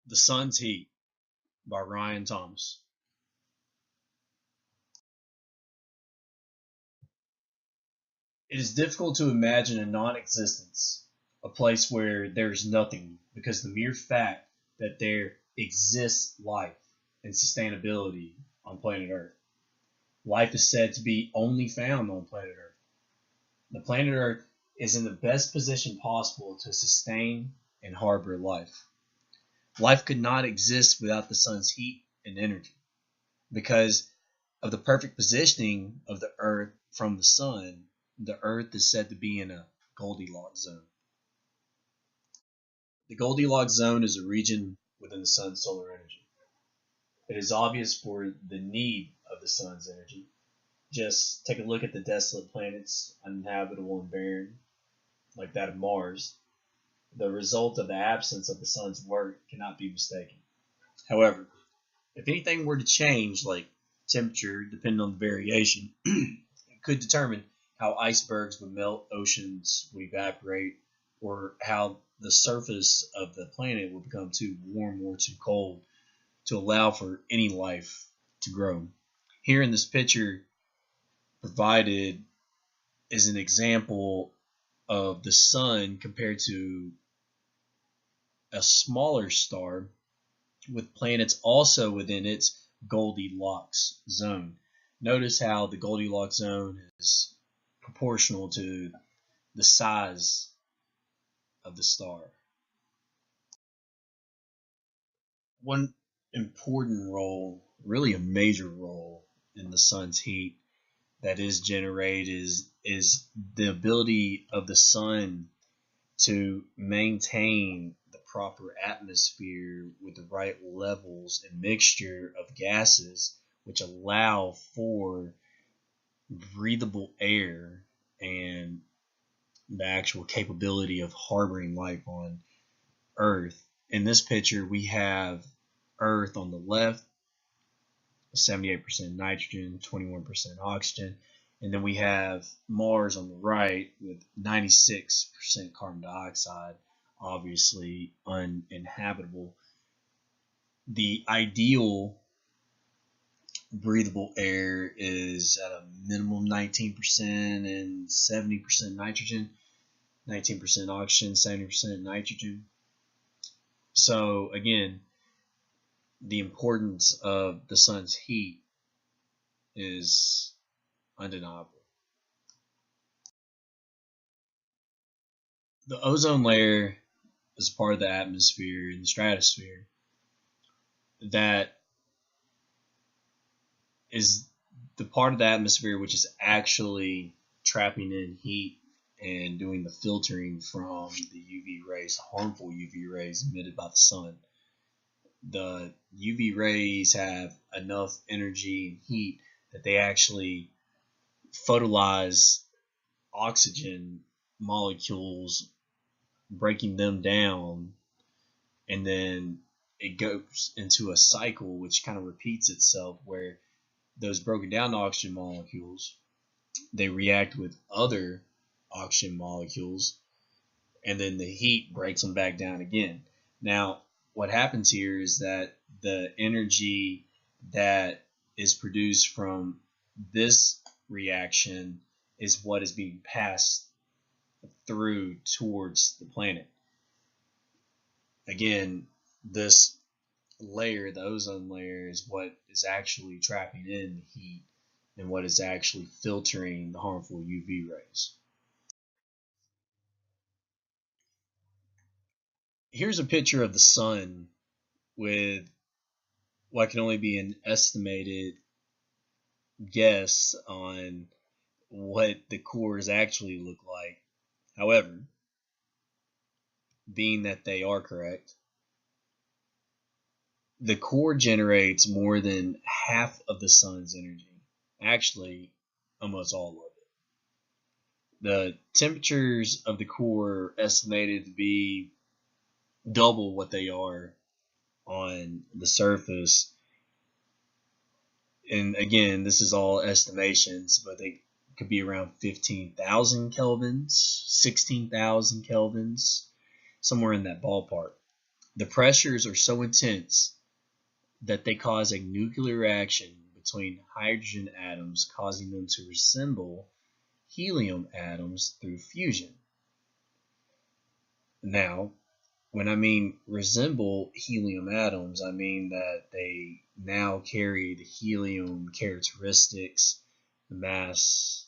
The Sun's Heat by Ryan Thomas. It is difficult to imagine a non-existence, a place where there is nothing, because the mere fact that there exists life and sustainability on planet Earth. Life is said to be only found on planet Earth. The planet Earth is in the best position possible to sustain and harbor life. Life could not exist without the sun's heat and energy. Because of the perfect positioning of the Earth from the sun, the Earth is said to be in a Goldilocks zone. The Goldilocks zone is a region within the sun's solar energy. It is obvious for the need of the sun's energy. Just take a look at the desolate planets, uninhabitable and barren, like that of Mars. The result of the absence of the sun's work cannot be mistaken. However, if anything were to change, like temperature, depending on the variation, it could determine how icebergs would melt, oceans would evaporate, or how the surface of the planet would become too warm or too cold to allow for any life to grow. Here in this picture provided is an example of the sun compared to a smaller star with planets also within its Goldilocks zone. Notice how the Goldilocks zone is proportional to the size of the star. One important role, really a major role in the sun's heat that is generated is the ability of the sun to maintain the proper atmosphere with the right levels and mixture of gases which allow for breathable air and the actual capability of harboring life on Earth. In this picture, we have Earth on the left, 78% nitrogen, 21% oxygen, and then we have Mars on the right with 96% carbon dioxide, obviously uninhabitable. The ideal breathable air is at a minimum 19% and 70% nitrogen, 19% oxygen, 70% nitrogen. So again, the importance of the sun's heat is undeniable. The ozone layer is part of the atmosphere and the stratosphere that is the part of the atmosphere which is actually trapping in heat and doing the filtering from the UV rays, harmful UV rays emitted by the sun. The UV rays have enough energy and heat that they actually photolyze oxygen molecules, breaking them down, and then it goes into a cycle which kind of repeats itself where those broken down oxygen molecules, they react with other oxygen molecules, and then the heat breaks them back down again. Now, what happens here is that the energy that is produced from this reaction is what is being passed through towards the planet. Again, this layer, the ozone layer, is what is actually trapping in the heat and what is actually filtering the harmful UV rays. Here's a picture of the sun with what can only be an estimated guess on what the cores actually look like. However, being that they are correct, the core generates more than half of the sun's energy. Actually, almost all of it. The temperatures of the core are estimated to be double what they are on the surface. And again, this is all estimations, but they could be around 15,000 kelvins, 16,000 kelvins, somewhere in that ballpark. The pressures are so intense that they cause a nuclear reaction between hydrogen atoms, causing them to resemble helium atoms through fusion. Now, when I mean resemble helium atoms, I mean that they now carry the helium characteristics, the mass,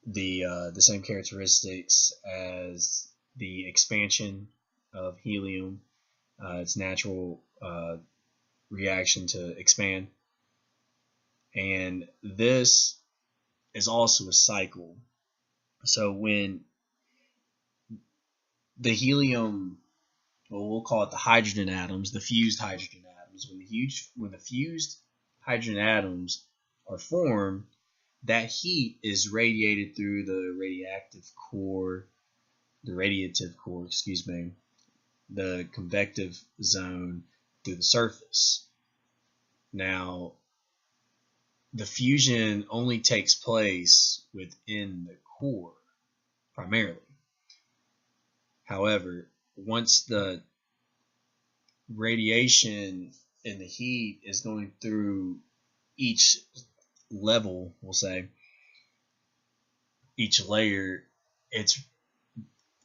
the same characteristics as the expansion of helium, its natural reaction to expand. And this is also a cycle. So when the helium, well, we'll call it the hydrogen atoms, the fused hydrogen atoms, when the fused hydrogen atoms are formed, that heat is radiated through the radiative core, the convective zone through the surface. Now, the fusion only takes place within the core, primarily. However, once the radiation and the heat is going through each level, we'll say, each layer, it's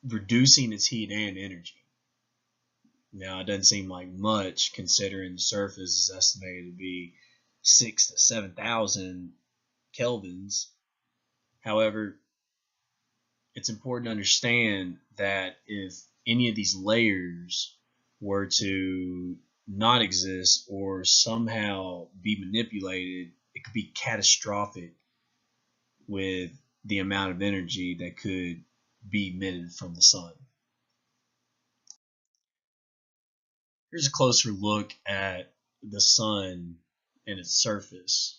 reducing its heat and energy. Now, it doesn't seem like much considering the surface is estimated to be 6,000 to 7,000 kelvins. However, it's important to understand that if any of these layers were to not exist or somehow be manipulated, it could be catastrophic with the amount of energy that could be emitted from the sun. Here's a closer look at the sun and its surface.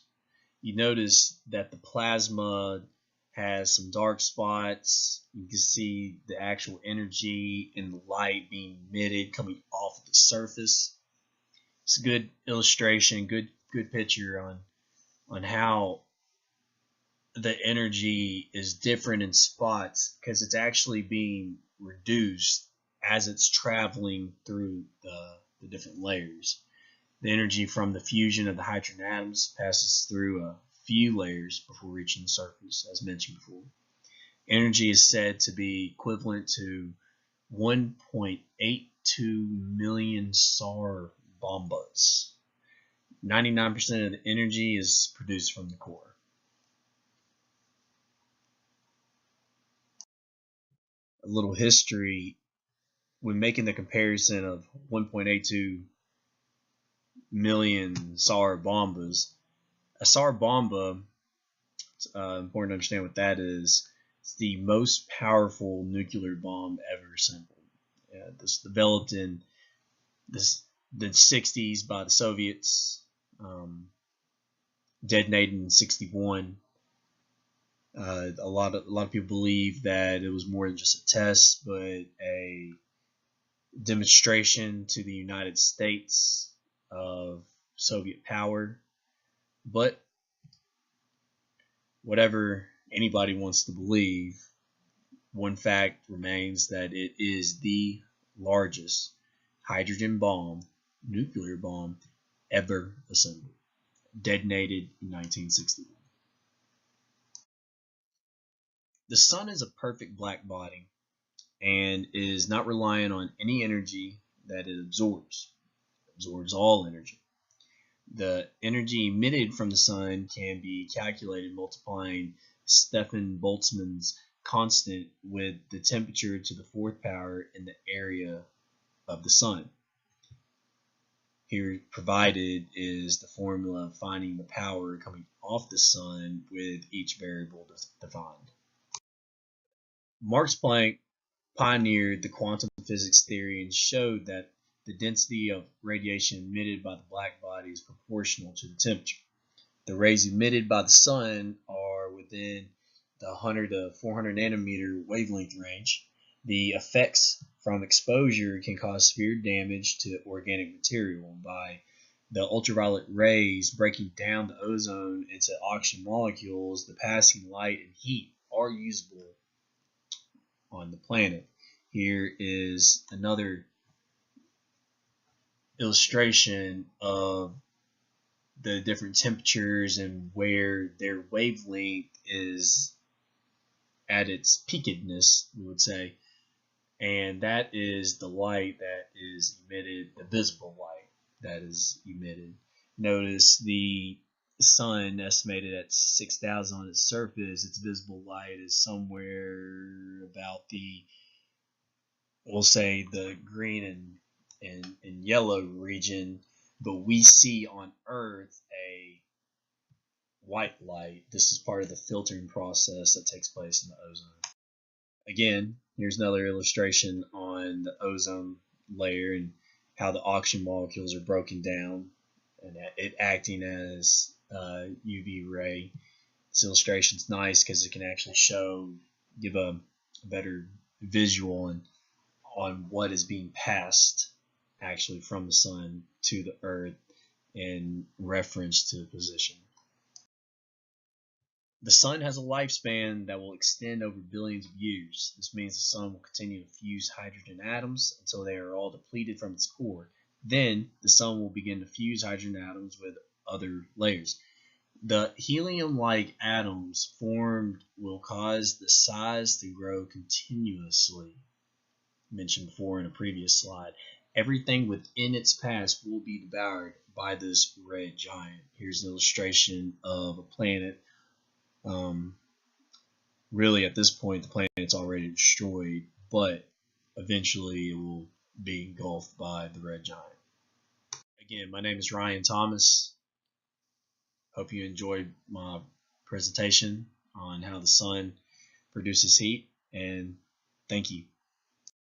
You notice that the plasma has some dark spots. You can see the actual energy and the light being emitted coming off of the surface. It's a good illustration, good picture on how the energy is different in spots because it's actually being reduced as it's traveling through the different layers. The energy from the fusion of the hydrogen atoms passes through a few layers before reaching the surface, as mentioned before. Energy is said to be equivalent to 1.82 million SAR bombas. 99% of the energy is produced from the core. A little history when making the comparison of 1.82 million SAR bombas. A SAR bomba, it's important to understand what that is. It's the most powerful nuclear bomb ever assembled. This developed in the 60s by the Soviets, detonated in 61. A lot of people believe that it was more than just a test, but a demonstration to the United States of Soviet power. But whatever anybody wants to believe, one fact remains that it is the largest hydrogen bomb, nuclear bomb, ever assembled, detonated in 1961. The sun is a perfect black body and is not reliant on any energy that it absorbs. It absorbs all energy. The energy emitted from the sun can be calculated multiplying Stefan Boltzmann's constant with the temperature to the fourth power in the area of the sun. Here provided is the formula finding the power coming off the sun with each variable defined. Max Planck pioneered the quantum physics theory and showed that the density of radiation emitted by the black body is proportional to the temperature. The rays emitted by the sun are within the 100 to 400 nanometer wavelength range. The effects from exposure can cause severe damage to organic material by the ultraviolet rays breaking down the ozone into oxygen molecules. The passing light and heat are usable on the planet. Here is another illustration of the different temperatures and where their wavelength is at its peakedness, we would say. And that is the light that is emitted, the visible light that is emitted. Notice the sun, estimated at 6,000 on its surface, its visible light is somewhere about the, we'll say, the green and yellow region, but we see on Earth a white light. This is part of the filtering process that takes place in the ozone. Again, here's another illustration on the ozone layer and how the oxygen molecules are broken down and it acting as UV ray. This illustration is nice because it can actually give a better visual on what is being passed actually from the sun to the earth in reference to the position. The sun has a lifespan that will extend over billions of years. This means the sun will continue to fuse hydrogen atoms until they are all depleted from its core. Then the sun will begin to fuse hydrogen atoms with other layers. The helium-like atoms formed will cause the size to grow continuously. Mentioned before in a previous slide. Everything within its path will be devoured by this red giant. Here's an illustration of a planet. Really, at this point, the planet's already destroyed, but eventually it will be engulfed by the red giant. Again, my name is Ryan Thomas. Hope you enjoyed my presentation on how the sun produces heat, and thank you.